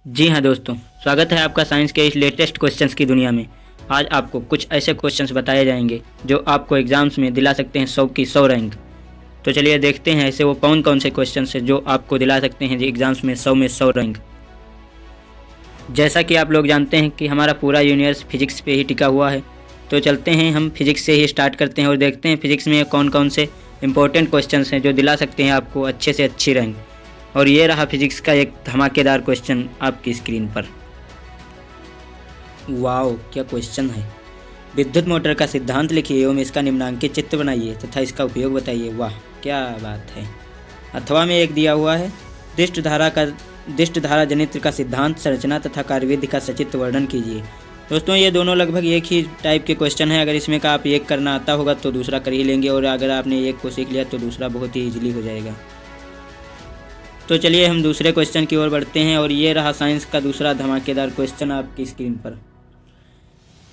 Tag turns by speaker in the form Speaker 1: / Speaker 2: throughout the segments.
Speaker 1: जी हाँ दोस्तों, स्वागत है आपका साइंस के इस लेटेस्ट क्वेश्चंस की दुनिया में। आज आपको कुछ ऐसे क्वेश्चंस बताए जाएंगे जो आपको एग्जाम्स में दिला सकते हैं 100 की 100 रैंक। तो चलिए देखते हैं ऐसे वो कौन कौन से क्वेश्चंस हैं जो आपको दिला सकते हैं एग्जाम्स में 100 में 100 रैंक। जैसा कि आप लोग जानते हैं कि हमारा पूरा यूनिवर्स फिजिक्स पे ही टिका हुआ है, तो चलते हैं हम फिजिक्स से ही स्टार्ट करते हैं और देखते हैं फिजिक्स में कौन कौन से इंपॉर्टेंट क्वेश्चंस हैं जो दिला सकते हैं आपको अच्छे से अच्छी रैंक। और ये रहा फिजिक्स का एक धमाकेदार क्वेश्चन आपकी स्क्रीन पर। वाओ, क्या क्वेश्चन है। विद्युत मोटर का सिद्धांत लिखिए एवं इसका निम्नांकित चित्र बनाइए तथा इसका उपयोग बताइए। वाह, क्या बात है। अथवा में एक दिया हुआ है, दिष्ट धारा जनित्र का सिद्धांत, संरचना तथा कार्यविधि का सचित्र वर्णन कीजिए। दोस्तों ये दोनों लगभग एक ही टाइप के क्वेश्चन है। अगर इसमें का आप एक करना आता होगा तो दूसरा कर ही लेंगे, और अगर आपने एक को सीख लिया तो दूसरा बहुत ही ईजिली हो जाएगा। तो चलिए हम दूसरे क्वेश्चन की ओर बढ़ते हैं, और ये रहा साइंस का दूसरा धमाकेदार क्वेश्चन आपकी स्क्रीन पर।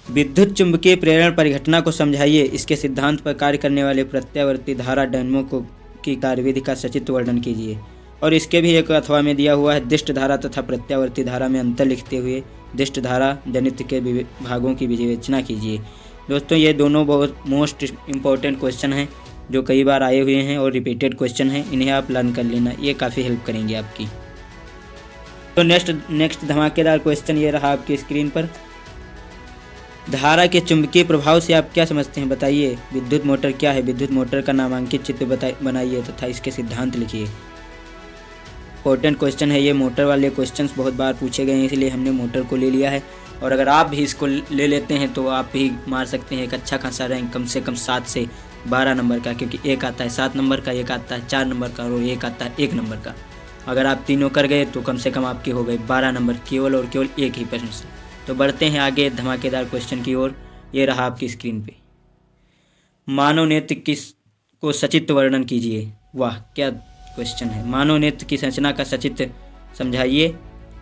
Speaker 1: विद्युत चुंबकीय प्रेरण परिघटना को समझाइए, इसके सिद्धांत पर कार्य करने वाले प्रत्यावर्ती धारा डायनमो की कार्यविधि का सचित्र वर्णन कीजिए। और इसके भी एक अथवा में दिया हुआ है, दिष्ट धारा तथा प्रत्यावर्ती धारा में अंतर लिखते हुए दिष्ट धारा जनित्र के भागों की विवेचना कीजिए। दोस्तों ये दोनों बहुत मोस्ट इम्पोर्टेंट क्वेश्चन हैं जो कई बार आए हुए हैं और रिपीटेड क्वेश्चन हैं। इन्हें आप लर्न कर लेना, ये काफ़ी हेल्प करेंगे आपकी। तो नेक्स्ट धमाकेदार क्वेश्चन ये रहा आपकी स्क्रीन पर। धारा के चुंबकीय प्रभाव से आप क्या समझते हैं, बताइए। विद्युत मोटर क्या है, विद्युत मोटर का नामांकित चित्र बनाइए तथा इसके सिद्धांत लिखिए। इंपॉर्टेंट क्वेश्चन है ये। मोटर वाले क्वेश्चंस बहुत बार पूछे गए हैं, इसलिए हमने मोटर को ले लिया है। और अगर आप भी इसको ले लेते हैं तो आप भी मार सकते हैं एक अच्छा खासा रैंक, कम से कम 7 से 12 नंबर का, क्योंकि एक आता है 7 नंबर का, एक आता है 4 नंबर का और एक आता है 1 नंबर का। अगर आप तीनों कर गए तो कम से कम आपके हो गए 12 नंबर, केवल और केवल एक ही प्रश्न से। तो बढ़ते हैं आगे धमाकेदार क्वेश्चन की ओर। ये रहा आपकी स्क्रीन पे। मानव नेत्र को सचित्र वर्णन कीजिए। वाह, क्या क्वेश्चन है। मानव नेत्र की संरचना का सचित्र समझाइए,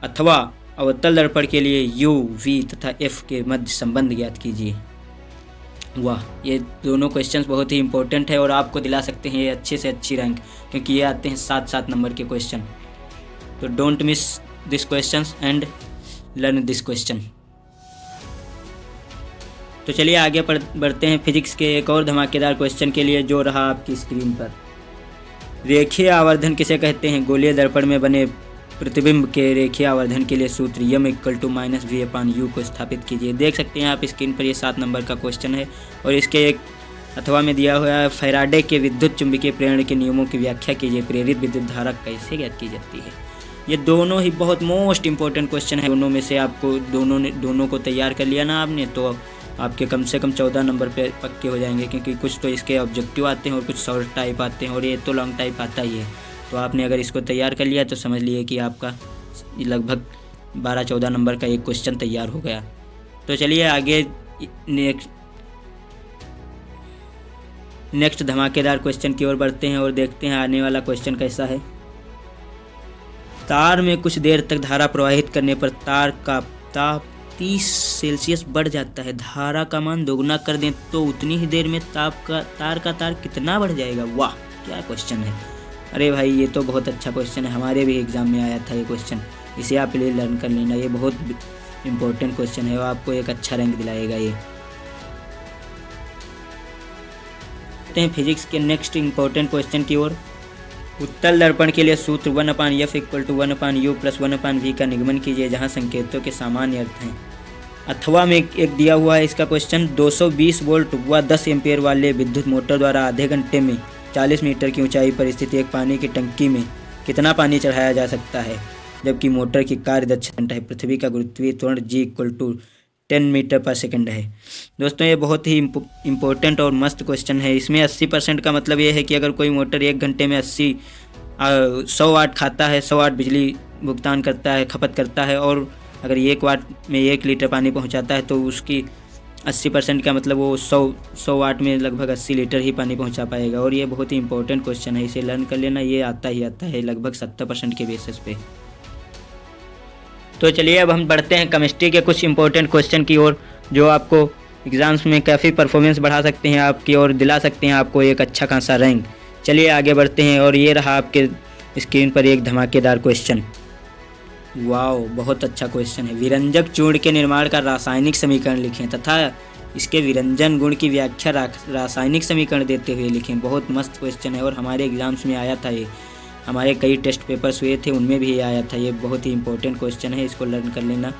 Speaker 1: अथवा अवतल दर्पण के लिए U, V तथा F के मध्य संबंध ज्ञात कीजिए। वाह, ये दोनों क्वेश्चंस बहुत ही इंपॉर्टेंट है और आपको दिला सकते हैं ये अच्छे से अच्छी रैंक, क्योंकि ये आते हैं 7-7 नंबर के क्वेश्चन। तो don't miss this questions and learn this question. तो चलिए आगे बढ़ते हैं फिजिक्स के एक और धमाकेदार क्वेश्चन के लिए, जो रहा आपकी स्क्रीन पर। रेखीय आवर्धन किसे कहते हैं। गोलीय दर्पण में बने प्रतिबिंब के रेखीय आवर्धन के लिए सूत्र m = -v/u को स्थापित कीजिए। देख सकते हैं आप स्क्रीन पर, ये 7 नंबर का क्वेश्चन है। और इसके एक अथवा में दिया हुआ है, फैराडे के विद्युत चुंबकीय प्रेरण के नियमों की व्याख्या कीजिए। प्रेरित विद्युत धारा कैसे ज्ञात की जाती है। ये दोनों ही बहुत मोस्ट इंपॉर्टेंट क्वेश्चन है। दोनों में से आपको दोनों को तैयार कर लिया ना आपने, तो आपके कम से कम 14 नंबर पे पक्के हो जाएंगे, क्योंकि कुछ तो इसके ऑब्जेक्टिव आते हैं और कुछ शॉर्ट टाइप आते हैं, और ये तो लॉन्ग टाइप आता ही है। तो आपने अगर इसको तैयार कर लिया तो समझ लिए कि आपका लगभग 12-14 नंबर का एक क्वेश्चन तैयार हो गया। तो चलिए आगे नेक्स्ट धमाकेदार क्वेश्चन की ओर बढ़ते हैं और देखते हैं आने वाला क्वेश्चन कैसा है। तार में कुछ देर तक धारा प्रवाहित करने पर तार का ताप 30 सेल्सियस बढ़ जाता है। धारा का मान दोगुना कर दें तो उतनी ही देर में तार का तार कितना बढ़ जाएगा। वाह, क्या क्वेश्चन है। अरे भाई, ये तो बहुत अच्छा क्वेश्चन है, हमारे भी एग्जाम में आया था ये क्वेश्चन। इसे आप ले लर्न कर लेना, ये बहुत इंपॉर्टेंट क्वेश्चन है और आपको एक अच्छा रैंक दिलाएगा ये। फिजिक्स के नेक्स्ट इंपॉर्टेंट क्वेश्चन की ओर। उत्तल दर्पण के लिए सूत्र 1/f = 1/u + 1/v का निगमन कीजिए, जहां संकेतों के सामान्य अर्थ हैं। अथवा में एक दिया हुआ है इसका क्वेश्चन। 220 वोल्ट व 10 एम्पियर वाले विद्युत मोटर द्वारा आधे घंटे में 40 मीटर की ऊंचाई पर स्थित एक पानी की टंकी में कितना पानी चढ़ाया जा सकता है, जबकि मोटर की कार्य दक्षता है। पृथ्वी का गुरुत्वीय त्वरण G = 10 मीटर/सेकंड है। दोस्तों ये बहुत ही इम्पोर्टेंट और मस्त क्वेश्चन है। इसमें 80% का मतलब ये है कि अगर कोई मोटर 1 घंटे में 100 वाट खाता है, 100 वाट बिजली भुगतान करता है, खपत करता है, और अगर 1 वाट में 1 लीटर पानी पहुंचाता है, तो उसकी 80% का मतलब वो 100 वाट में लगभग 80 लीटर ही पानी पहुंचा पाएगा। और ये बहुत ही इंपॉर्टेंट क्वेश्चन है, इसे लर्न कर लेना। ये आता है लगभग 70% के बेसिस पे। तो चलिए अब हम बढ़ते हैं केमिस्ट्री के कुछ इंपॉर्टेंट क्वेश्चन की ओर, जो आपको एग्ज़ाम्स में काफ़ी परफॉर्मेंस बढ़ा सकते हैं आपकी और दिला सकते हैं आपको एक अच्छा खासा रैंक। चलिए आगे बढ़ते हैं, और ये रहा आपके स्क्रीन पर एक धमाकेदार क्वेश्चन। वाओ, बहुत अच्छा क्वेश्चन है। विरंजक चूर्ण के निर्माण का रासायनिक समीकरण लिखें तथा इसके विरंजन गुण की व्याख्या रासायनिक समीकरण देते हुए लिखें। बहुत मस्त क्वेश्चन है और हमारे एग्जाम्स में आया था ये, हमारे कई टेस्ट पेपर्स हुए थे उनमें भी ये आया था। ये बहुत ही इंपॉर्टेंट क्वेश्चन है, इसको लर्न कर लेना।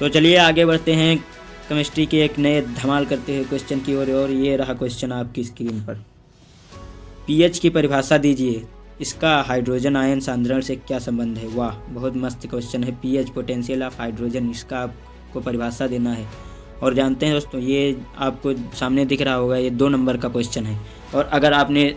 Speaker 1: तो चलिए आगे बढ़ते हैं केमिस्ट्री के एक नए धमाल करते हुए क्वेश्चन की ओर। और ये रहा क्वेश्चन आपकी स्क्रीन पर। पीएच की परिभाषा दीजिए, इसका हाइड्रोजन आयन सांद्रण से क्या संबंध है। वाह, बहुत मस्त क्वेश्चन है। पीएच पोटेंशियल ऑफ हाइड्रोजन, इसका आपको परिभाषा देना है। और जानते हैं दोस्तों, ये आपको सामने दिख रहा होगा, ये 2 नंबर का क्वेश्चन है। और अगर आपने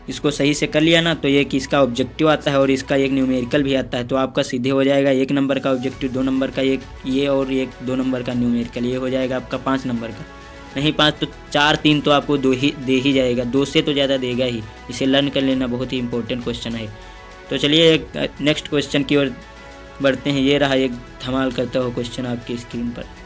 Speaker 1: इसको सही से कर लिया ना, तो ये कि इसका ऑब्जेक्टिव आता है और इसका एक न्यूमेरिकल भी आता है। तो आपका सीधे हो जाएगा 1 नंबर का ऑब्जेक्टिव, 2 नंबर का एक ये और एक 2 नंबर का न्यूमेरिकल, ये हो जाएगा आपका 5 नंबर का। नहीं 5 तो 4 3 तो आपको दे ही जाएगा, 2 से तो ज़्यादा देगा ही। इसे लर्न कर लेना, बहुत ही इंपॉर्टेंट क्वेश्चन है। तो चलिए एक नेक्स्ट क्वेश्चन की ओर बढ़ते हैं। ये रहा एक धमाल करता हुआ क्वेश्चन आपकी स्क्रीन पर।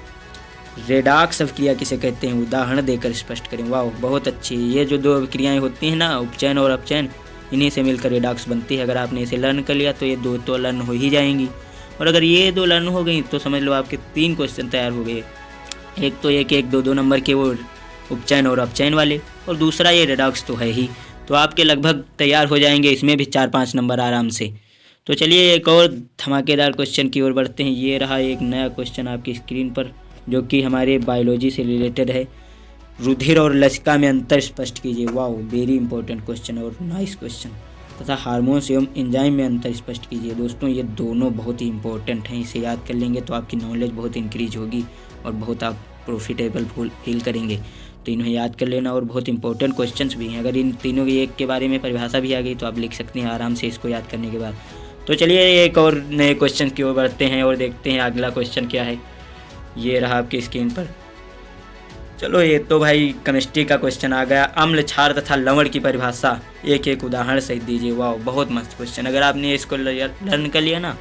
Speaker 1: रेडॉक्स अभिक्रिया किसे कहते हैं, उदाहरण देकर स्पष्ट करें। वाह, बहुत अच्छी। ये जो 2 अभिक्रियाएं होती हैं ना, उपचयन और अपचयन, इन्हीं से मिलकर रेडॉक्स बनती है। अगर आपने इसे लर्न कर लिया तो ये 2 तो लर्न हो ही जाएंगी। और अगर ये 2 लर्न हो गई तो समझ लो आपके 3 क्वेश्चन तैयार हो गए। एक तो एक 2 नंबर के वो उपचयन और अपचयन वाले, और दूसरा ये रेडॉक्स तो है ही। तो आपके लगभग तैयार हो जाएंगे, इसमें भी 4-5 नंबर आराम से। तो चलिए एक और धमाकेदार क्वेश्चन की ओर बढ़ते हैं। ये रहा एक नया क्वेश्चन आपकी स्क्रीन पर, जो कि हमारे बायोलॉजी से रिलेटेड है। रुधिर और लसिका में अंतर स्पष्ट कीजिए। वाओ, वेरी इंपॉर्टेंट क्वेश्चन और नाइस क्वेश्चन। तथा हार्मोन्स एवं एंजाइम में अंतर स्पष्ट कीजिए। दोस्तों ये दोनों बहुत ही इंपॉर्टेंट हैं, इसे याद कर लेंगे तो आपकी नॉलेज बहुत इंक्रीज होगी और बहुत आप प्रॉफिटेबल फील करेंगे। तो इन्हें याद कर लेना, और बहुत इंपॉर्टेंट क्वेश्चंस भी हैं। अगर इन तीनों की एक के बारे में परिभाषा भी आ गई तो आप लिख सकते हैं आराम से इसको याद करने के बाद। तो चलिए एक और नए क्वेश्चन की ओर बढ़ते हैं और देखते हैं अगला क्वेश्चन क्या है। ये रहा आपकी स्क्रीन पर। चलो ये तो भाई केमिस्ट्री का क्वेश्चन आ गया। अम्ल, क्षार तथा लवण की परिभाषा एक उदाहरण सहित दीजिए। वाह, बहुत मस्त क्वेश्चन। अगर आपने इसको लर्न कर लिया ना,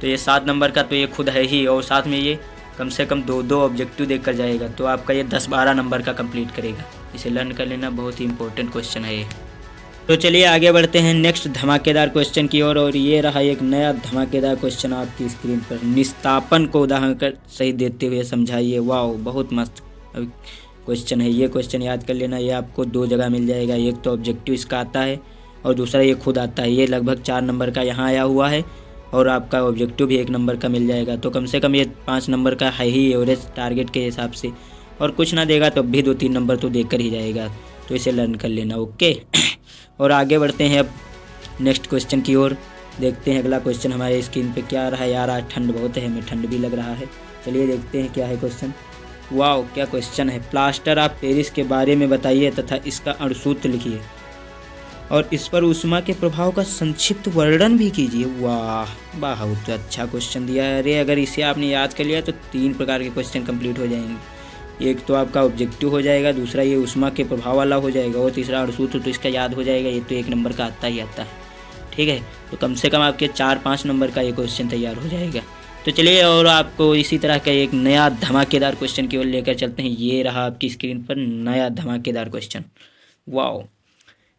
Speaker 1: तो ये 7 नंबर का तो ये खुद है ही, और साथ में ये कम से कम 2 ऑब्जेक्टिव देकर जाएगा। तो आपका ये 10-12 नंबर का कंप्लीट करेगा। इसे लर्न कर लेना, बहुत ही इंपॉर्टेंट क्वेश्चन है ये। तो चलिए आगे बढ़ते हैं नेक्स्ट धमाकेदार क्वेश्चन की ओर। और ये रहा एक नया धमाकेदार क्वेश्चन आपकी स्क्रीन पर। निस्तापन को उदाहरण कर सही देते हुए समझाइए। वाह, बहुत मस्त क्वेश्चन है। ये क्वेश्चन याद कर लेना, ये आपको 2 जगह मिल जाएगा। एक तो ऑब्जेक्टिव इसका आता है और दूसरा ये खुद आता है। ये लगभग 4 नंबर का यहाँ आया हुआ है और आपका ऑब्जेक्टिव भी 1 नंबर का मिल जाएगा। तो कम से कम ये 5 नंबर का है ही एवरेज टारगेट के हिसाब से, और कुछ ना देगा तो भी 2-3 नंबर तो देकर ही जाएगा। तो इसे लर्न कर लेना, ओके। और आगे बढ़ते हैं अब नेक्स्ट क्वेश्चन की ओर। देखते हैं अगला क्वेश्चन हमारे स्क्रीन पे क्या रहा है। यार आज ठंड बहुत है, हमें ठंड भी लग रहा है। चलिए देखते हैं क्या है क्वेश्चन। वाह, क्या क्वेश्चन है। प्लास्टर ऑफ पेरिस के बारे में बताइए तथा इसका अणुसूत्र लिखिए और इस पर ऊष्मा के प्रभाव का संक्षिप्त वर्णन भी कीजिए। वाह, बहुत अच्छा क्वेश्चन दिया है। अरे अगर इसे आपने याद कर लिया तो 3 प्रकार के क्वेश्चन कंप्लीट हो जाएंगे। एक तो आपका ऑब्जेक्टिव हो जाएगा, दूसरा ये ऊष्मा के प्रभाव वाला हो जाएगा, और तीसरा अणुसूत्र तो इसका याद हो जाएगा। ये तो 1 नंबर का आता ही आता है, ठीक है। तो कम से कम आपके 4-5 नंबर का ये क्वेश्चन तैयार हो जाएगा। तो चलिए और आपको इसी तरह का एक नया धमाकेदार क्वेश्चन की ओर लेकर चलते हैं। ये रहा आपकी स्क्रीन पर नया धमाकेदार क्वेश्चन। वाओ,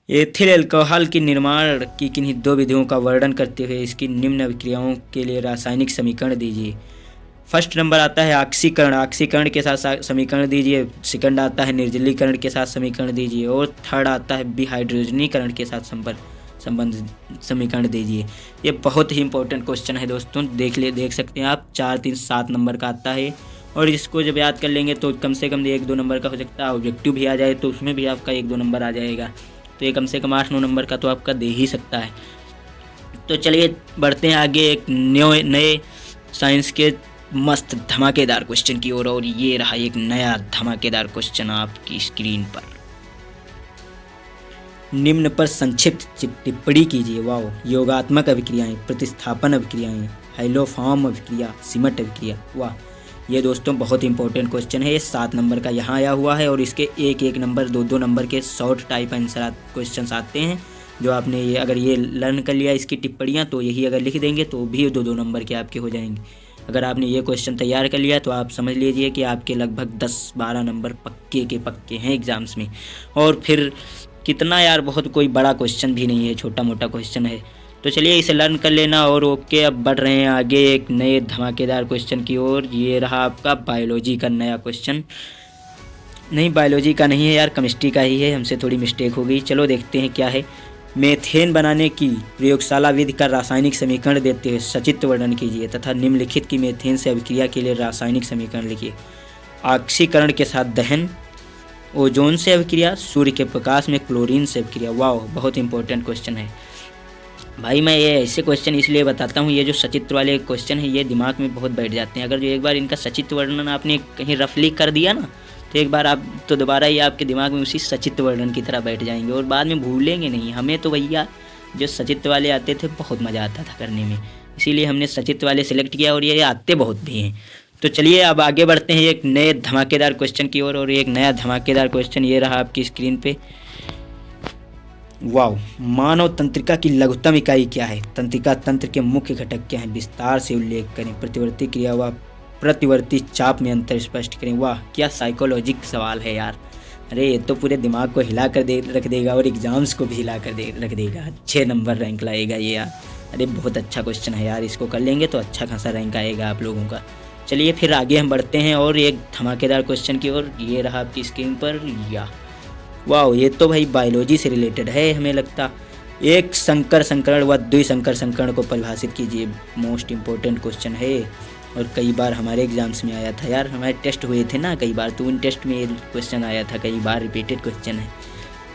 Speaker 1: एथिल अल्कोहल की निर्माण की किन्हीं 2 विधियों का वर्णन करते हुए इसकी निम्न अभिक्रियाओं के लिए रासायनिक समीकरण दीजिए। फर्स्ट नंबर आता है ऑक्सीकरण, ऑक्सीकरण के साथ समीकरण दीजिए। सेकंड आता है निर्जलीकरण के साथ समीकरण दीजिए, और थर्ड आता है विहाइड्रोजनीकरण के साथ संबंध समीकरण दीजिए। ये बहुत ही इंपॉर्टेंट क्वेश्चन है दोस्तों, देख सकते हैं आप। 4, 3, 7 नंबर का आता है, और इसको जब याद कर लेंगे तो कम से कम 1-2 नंबर का हो सकता है। ऑब्जेक्टिव भी आ जाए तो उसमें भी आपका 1-2 नंबर आ जाएगा। तो ये कम से कम 8-9 नंबर का तो आपका दे ही सकता है। तो चलिए बढ़ते हैं आगे एक नए साइंस के मस्त धमाकेदार क्वेश्चन की ओर। और ये रहा एक नया धमाकेदार क्वेश्चन आपकी स्क्रीन पर। निम्न पर संक्षिप्त टिप्पणी कीजिए। वाओ, योगात्मक अभिक्रियाएं, प्रतिस्थापन अभिक्रियाएं, हाइलोफॉर्म अभिक्रिया, सिमट अभिक्रिया। वाह, ये दोस्तों बहुत इंपॉर्टेंट क्वेश्चन है। ये 7 नंबर का यहाँ आया हुआ है, और इसके 1-1 नंबर 2-2 नंबर के शॉर्ट टाइप आंसर क्वेश्चन आते हैं। जो आपने ये अगर ये लर्न कर लिया इसकी टिप्पणियाँ, तो यही अगर लिख देंगे तो भी 2-2 नंबर के आपके हो जाएंगे। अगर आपने ये क्वेश्चन तैयार कर लिया तो आप समझ लीजिए कि आपके लगभग 10-12 नंबर पक्के के पक्के हैं एग्ज़ाम्स में। और फिर कितना यार, बहुत कोई बड़ा क्वेश्चन भी नहीं है, छोटा मोटा क्वेश्चन है। तो चलिए इसे लर्न कर लेना। और ओके, अब बढ़ रहे हैं आगे एक नए धमाकेदार क्वेश्चन की ओर। ये रहा आपका बायोलॉजी का नया क्वेश्चन। नहीं, बायोलॉजी का नहीं है यार, केमिस्ट्री का ही है, हमसे थोड़ी मिस्टेक हो गई। चलो देखते हैं क्या है। मेथेन बनाने की प्रयोगशाला विधि का रासायनिक समीकरण देते हुए सचित्र वर्णन कीजिए तथा निम्नलिखित की मेथेन से अभिक्रिया के लिए रासायनिक समीकरण लिखिए। ऑक्सीकरण के साथ दहन, ओजोन से अभिक्रिया, सूर्य के प्रकाश में क्लोरीन से अभिक्रिया। वाह, बहुत इंपॉर्टेंट क्वेश्चन है भाई। मैं ये ऐसे क्वेश्चन इसलिए बताता हूँ, ये जो सचित्र वाले क्वेश्चन है ये दिमाग में बहुत बैठ जाते हैं। अगर जो एक बार इनका सचित्र वर्णन आपने कहीं रफली कर दिया ना, तो एक बार आप तो दोबारा ही आपके दिमाग में उसी सचित्र वर्णन की तरह बैठ जाएंगे और बाद में भूलेंगे नहीं। हमें तो भैया जो सचित्र वाले आते थे बहुत मज़ा आता था करने में, इसीलिए हमने सचित्र वाले सिलेक्ट किया और ये आते बहुत भी हैं। तो चलिए अब आगे बढ़ते हैं एक नए धमाकेदार क्वेश्चन की ओर। और एक नया धमाकेदार क्वेश्चन ये रहा आपकी स्क्रीन पे। वाव, मानव तंत्रिका की लघुत्तम इकाई क्या है? तंत्रिका तंत्र के मुख्य घटक क्या हैं? विस्तार से उल्लेख करें। प्रतिवर्ती क्रिया व प्रतिवर्ती चाप में अंतर स्पष्ट करें। वाह, क्या साइकोलॉजिक सवाल है यार। अरे ये तो पूरे दिमाग को हिला कर रख देगा और एग्जाम्स को भी हिला कर रख देगा। अच्छे नंबर रैंक लाएगा ये यार। अरे बहुत अच्छा क्वेश्चन है यार, इसको कर लेंगे तो अच्छा खासा रैंक आएगा आप लोगों का। चलिए फिर आगे हम बढ़ते हैं और एक धमाकेदार क्वेश्चन की ओर। ये रहा आपकी स्क्रीन पर। या वाह, ये तो भाई बायोलॉजी से रिलेटेड है हमें लगता। एक संकर संकरण व द्विसंकर संकरण को परिभाषित कीजिए। मोस्ट इम्पोर्टेंट क्वेश्चन है और कई बार हमारे एग्जाम्स में आया था यार। हमारे टेस्ट हुए थे ना कई बार, तो उन टेस्ट में क्वेश्चन आया था, कई बार रिपीटेड क्वेश्चन है।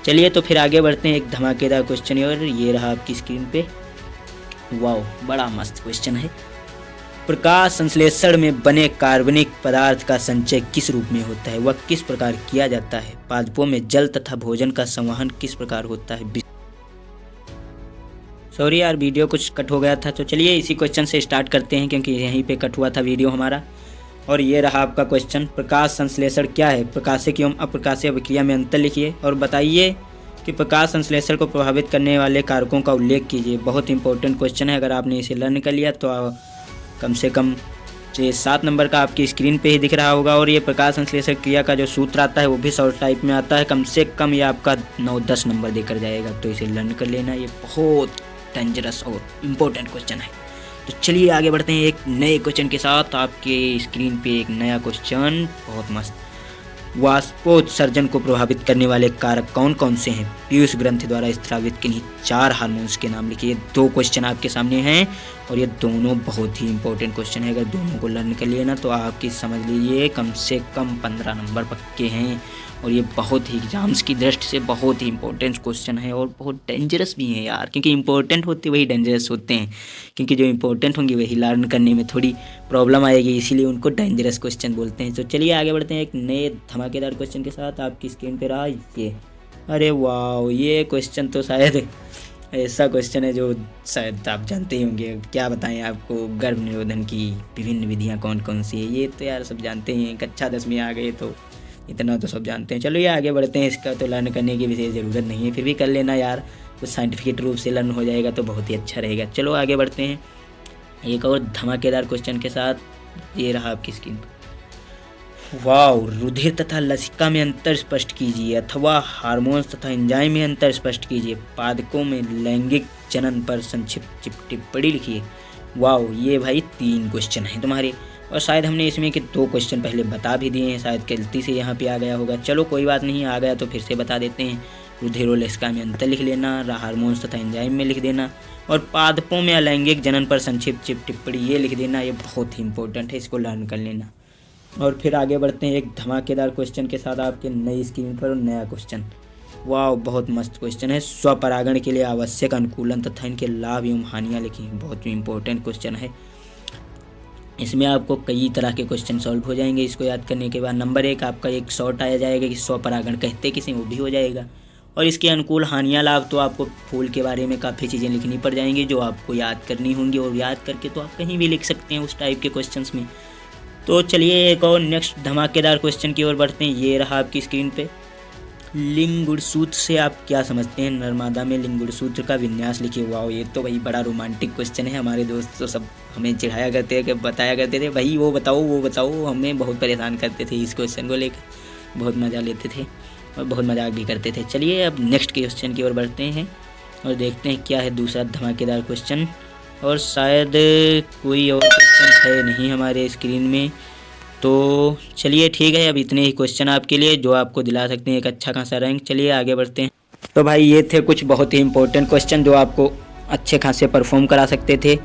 Speaker 1: चलिए तो फिर आगे बढ़ते हैं एक धमाकेदार क्वेश्चन और ये रहा आपकी स्क्रीन पे। वाह, बड़ा मस्त क्वेश्चन है। प्रकाश संश्लेषण में बने कार्बनिक पदार्थ का संचय किस रूप में होता है? वह किस प्रकार किया जाता है? पादपों में जल तथा भोजन का संवहन किस प्रकार होता है? सॉरी यार, वीडियो कुछ कट हो गया था। तो चलिए इसी क्वेश्चन से स्टार्ट करते हैं क्योंकि यहीं पे कट हुआ था वीडियो हमारा। और ये रहा आपका क्वेश्चन। प्रकाश संश्लेषण क्या है? प्रकाशिक एवं अप्रकाशीय अभिक्रिया में अंतर लिखिए और बताइए कि प्रकाश संश्लेषण को प्रभावित करने वाले कारकों का उल्लेख कीजिए। बहुत इंपॉर्टेंट क्वेश्चन है। अगर आपने इसे लर्न कर लिया तो कम से कम 7 नंबर का आपकी स्क्रीन पे ही दिख रहा होगा। और ये प्रकाश संश्लेषण क्रिया का जो सूत्र आता है वो भी शॉर्ट टाइप में आता है। कम से कम ये आपका 9-10 नंबर देकर जाएगा, तो इसे लर्न कर लेना। ये बहुत डेंजरस और इम्पोर्टेंट क्वेश्चन है। तो चलिए आगे बढ़ते हैं एक नए क्वेश्चन के साथ। आपके स्क्रीन पे एक नया क्वेश्चन, बहुत मस्त। वाष्पोत्सर्जन को प्रभावित करने वाले कारक कौन कौन से हैं? पीयूष ग्रंथि द्वारा स्रावित किन्हीं 4 हार्मोन्स के नाम लिखिए। 2 क्वेश्चन आपके सामने हैं और ये दोनों बहुत ही इंपॉर्टेंट क्वेश्चन है। अगर दोनों को लर्न कर लिए ना तो आपकी समझ लीजिए कम से कम 15 नंबर पक्के हैं। और ये बहुत ही एग्जाम्स की दृष्टि से बहुत ही इंपॉर्टेंट क्वेश्चन है और बहुत डेंजरस भी हैं यार, क्योंकि इंपॉर्टेंट होते वही डेंजरस होते हैं। क्योंकि जो इंपॉर्टेंट होंगे वही लर्न करने में थोड़ी प्रॉब्लम आएगी, इसीलिए उनको डेंजरस क्वेश्चन बोलते हैं। तो चलिए आगे बढ़ते हैं एक नए धमाकेदार क्वेश्चन के साथ। आपकी स्क्रीन पर रहा ये। अरे वाह, ये क्वेश्चन तो शायद ऐसा क्वेश्चन है जो शायद आप जानते ही होंगे। क्या बताएं आपको, गर्भ निरोधन की विभिन्न विधियाँ कौन कौन सी है? ये तो यार सब जानते हैं, कक्षा 10 में आ गए तो इतना तो सब जानते हैं। चलो ये आगे बढ़ते हैं, इसका तो लर्न करने की विशेष ज़रूरत नहीं है, फिर भी कर लेना यार, कुछ साइंटिफिक रूप से लर्न हो जाएगा तो बहुत ही अच्छा रहेगा। चलो आगे बढ़ते हैं एक और धमाकेदार क्वेश्चन के साथ। ये रहा आपकी स्क्रीन पर। वाव, रुधिर तथा लसिका में अंतर स्पष्ट कीजिए अथवा हार्मोन्स तथा एंजाइम में अंतर स्पष्ट कीजिए। पादकों में लैंगिक जनन पर संक्षिप्त टिप्पणी लिखिए। वाव, ये भाई 3 क्वेश्चन हैं तुम्हारे और शायद हमने इसमें के 2 क्वेश्चन पहले बता भी दिए हैं, शायद गलती से यहाँ पे आ गया होगा। चलो कोई बात नहीं, आ गया तो फिर से बता देते हैं। रुधिर और लसिका में अंतर लिख लेना, हार्मोन्स तथा एंजाइम में लिख देना और पादपों में अलैंगिक जनन पर संक्षिप्त टिप्पणी ये लिख देना। ये बहुत ही इंपॉर्टेंट है, इसको लर्न कर लेना। और फिर आगे बढ़ते हैं एक धमाकेदार क्वेश्चन के साथ आपके नई स्क्रीन पर। नया क्वेश्चन, वाह बहुत मस्त क्वेश्चन है। स्वपरागण के लिए आवश्यक अनुकूलन तथा इनके लाभ एवं हानियाँ लिखी। बहुत ही इंपॉर्टेंट क्वेश्चन है, इसमें आपको कई तरह के क्वेश्चन सॉल्व हो जाएंगे। इसको याद करने के बाद नंबर 1 आपका एक शॉर्ट आया जाएगा कि स्वपरागण कहते किसे, वो भी हो जाएगा। और इसके अनुकूल हानियाँ लाभ तो आपको फूल के बारे में काफ़ी चीज़ें लिखनी पड़ जाएंगी जो आपको याद करनी होंगी, और याद करके तो आप कहीं भी लिख सकते हैं उस टाइप के क्वेश्चंस में। तो चलिए एक और नेक्स्ट धमाकेदार क्वेश्चन की ओर बढ़ते हैं। ये रहा आपकी स्क्रीन पे। लिंग गुणसूत्र से आप क्या समझते हैं? नर्मदा में लिंग गुणसूत्र का विन्यास लिखिए। वाह, ये तो भाई बड़ा रोमांटिक क्वेश्चन है। हमारे दोस्त तो सब हमें चिढ़ाया करते हैं कि बताया करते थे भाई वो बताओ, हमें बहुत परेशान करते थे इस क्वेश्चन को लेकर, बहुत मज़ा लेते थे और बहुत मजाक भी करते थे। चलिए अब नेक्स्ट क्वेश्चन की ओर बढ़ते हैं। और देखते हैं क्या है दूसरा धमाकेदार क्वेश्चन। और शायद कोई और क्वेश्चन है नहीं हमारे स्क्रीन में, तो चलिए ठीक है, अब इतने ही क्वेश्चन आपके लिए जो आपको दिला सकते हैं एक अच्छा खासा रैंक। चलिए आगे बढ़ते हैं। तो भाई ये थे कुछ बहुत ही इंपॉर्टेंट क्वेश्चन जो आपको अच्छे खासे परफॉर्म करा सकते थे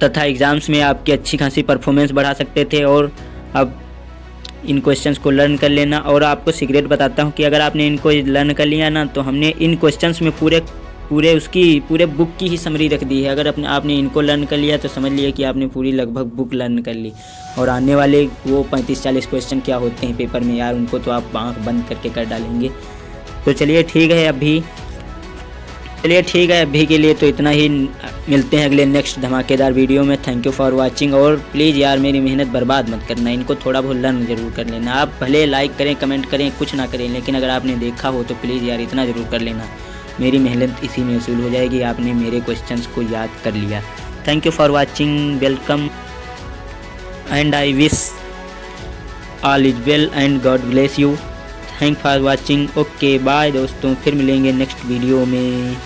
Speaker 1: तथा एग्ज़ाम्स में आपकी अच्छी खासी परफॉर्मेंस बढ़ा सकते थे। और अब इन क्वेश्चंस को लर्न कर लेना। और आपको सीक्रेट बताता हूँ कि अगर आपने इनको लर्न कर लिया ना, तो हमने इन क्वेश्चंस में पूरे बुक की ही समरी रख दी है। अगर आपने इनको लर्न कर लिया तो समझ लिया कि आपने पूरी लगभग बुक लर्न कर ली। और आने वाले वो 35-40 क्वेश्चन क्या होते हैं पेपर में यार, उनको तो आप आँख बंद करके कर डालेंगे। तो चलिए ठीक है, अभी के लिए तो इतना ही। मिलते हैं अगले नेक्स्ट धमाकेदार वीडियो में। Thank you for watching. और प्लीज़ यार मेरी मेहनत बर्बाद मत करना, इनको थोड़ा बहुत लर्न ज़रूर कर लेना। आप भले लाइक करें, कमेंट करें, कुछ ना करें, लेकिन अगर आपने देखा हो तो प्लीज़ यार इतना ज़रूर कर लेना। मेरी मेहनत इसी में वसूल हो जाएगी, आपने मेरे क्वेश्चंस को याद कर लिया। Thank you for watching, welcome and I wish all is well and God bless you. Thank for watching. Okay bye दोस्तों, फिर मिलेंगे नेक्स्ट वीडियो में।